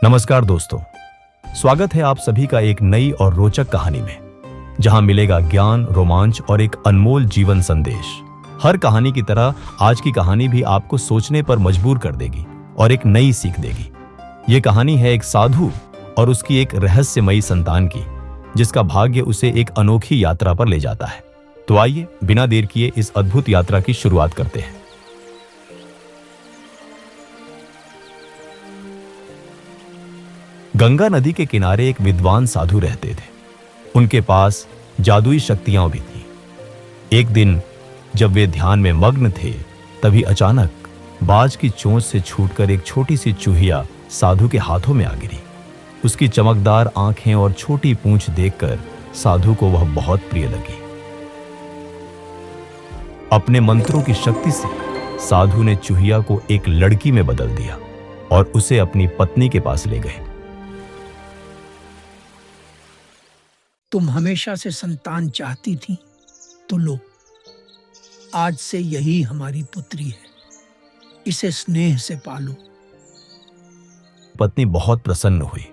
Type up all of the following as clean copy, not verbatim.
नमस्कार दोस्तों, स्वागत है आप सभी का एक नई और रोचक कहानी में, जहां मिलेगा ज्ञान, रोमांच और एक अनमोल जीवन संदेश। हर कहानी की तरह आज की कहानी भी आपको सोचने पर मजबूर कर देगी और एक नई सीख देगी। ये कहानी है एक साधु और उसकी एक रहस्यमयी संतान की, जिसका भाग्य उसे एक अनोखी यात्रा पर ले जाता है। तो आइए बिना देर किए इस अद्भुत यात्रा की शुरुआत करते हैं। गंगा नदी के किनारे एक विद्वान साधु रहते थे। उनके पास जादुई शक्तियां भी थीं। एक दिन जब वे ध्यान में मग्न थे, तभी अचानक बाज की चोंच से छूटकर एक छोटी सी चूहिया साधु के हाथों में आ गिरी। उसकी चमकदार आंखें और छोटी पूंछ देखकर साधु को वह बहुत प्रिय लगी। अपने मंत्रों की शक्ति से साधु ने चूहिया को एक लड़की में बदल दिया और उसे अपनी पत्नी के पास ले गए। तुम हमेशा से संतान चाहती थी, तो लो, आज से यही हमारी पुत्री है। इसे स्नेह से पालो। पत्नी बहुत प्रसन्न हुई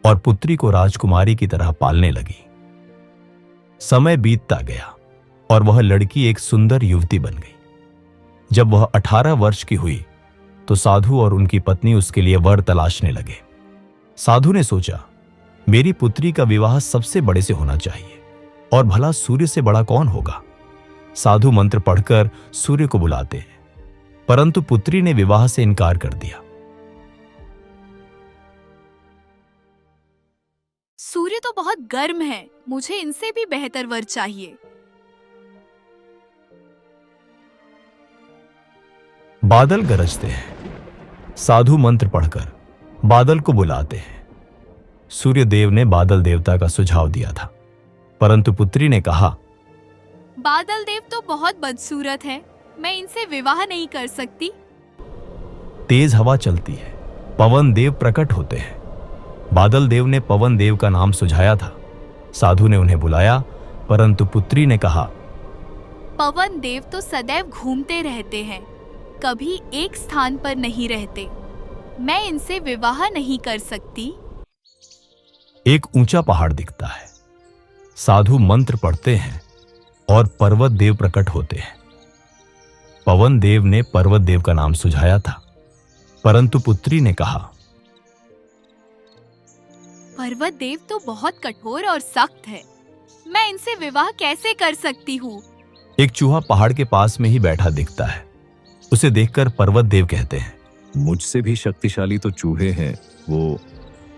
और पुत्री को राजकुमारी की तरह पालने लगी। समय बीतता गया और वह लड़की एक सुंदर युवती बन गई। जब वह 18 वर्ष की हुई, तो साधु और उनकी पत्नी उसके लिए वर तलाशने लगे। साधु ने सोचा, मेरी पुत्री का विवाह सबसे बड़े से होना चाहिए, और भला सूर्य से बड़ा कौन होगा। साधु मंत्र पढ़कर सूर्य को बुलाते हैं, परंतु पुत्री ने विवाह से इनकार कर दिया। सूर्य तो बहुत गर्म है, मुझे इनसे भी बेहतर वर चाहिए। बादल गरजते हैं। साधु मंत्र पढ़कर बादल को बुलाते हैं। सूर्य देव ने बादल देवता का सुझाव दिया था, परंतु पुत्री ने कहा, बादल देव तो बहुत बदसूरत है, मैं इनसे विवाह नहीं कर सकती। तेज हवा चलती है, पवन देव प्रकट होते हैं। बादल देव ने पवन देव का नाम सुझाया था। साधु ने उन्हें बुलाया, परंतु पुत्री ने कहा, पवन देव तो सदैव घूमते रहते हैं, कभी एक स्थान पर नहीं रहते, मैं इनसे विवाह नहीं कर सकती। एक ऊंचा पहाड़ दिखता है। साधु मंत्र पढ़ते हैं और पर्वत देव प्रकट होते हैं। पवन देव ने पर्वत देव का नाम सुझाया था, परंतु पुत्री ने कहा, पर्वत देव तो बहुत कठोर और सख्त है, मैं इनसे विवाह कैसे कर सकती हूँ। एक चूहा पहाड़ के पास में ही बैठा दिखता है। उसे देखकर पर्वत देव कहते हैं, मुझसे भी शक्तिशाली तो चूहे हैं, वो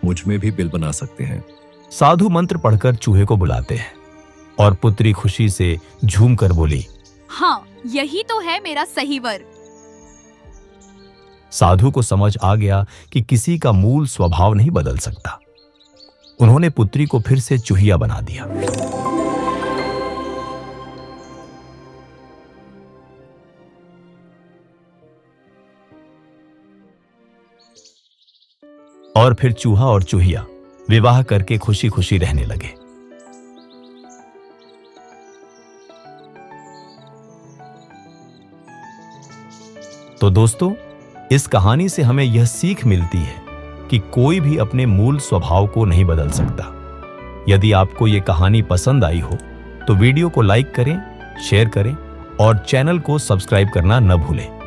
मुझ में भी बिल बना सकते हैं। साधु मंत्र पढ़कर चूहे को बुलाते हैं और पुत्री खुशी से झूम कर बोली, हाँ, यही तो है मेरा सही वर। साधु को समझ आ गया कि किसी का मूल स्वभाव नहीं बदल सकता। उन्होंने पुत्री को फिर से चूहिया बना दिया। और फिर चूहा और चूहिया विवाह करके खुशी खुशी रहने लगे। तो दोस्तों, इस कहानी से हमें यह सीख मिलती है कि कोई भी अपने मूल स्वभाव को नहीं बदल सकता। यदि आपको यह कहानी पसंद आई हो, तो वीडियो को लाइक करें, शेयर करें और चैनल को सब्सक्राइब करना न भूलें।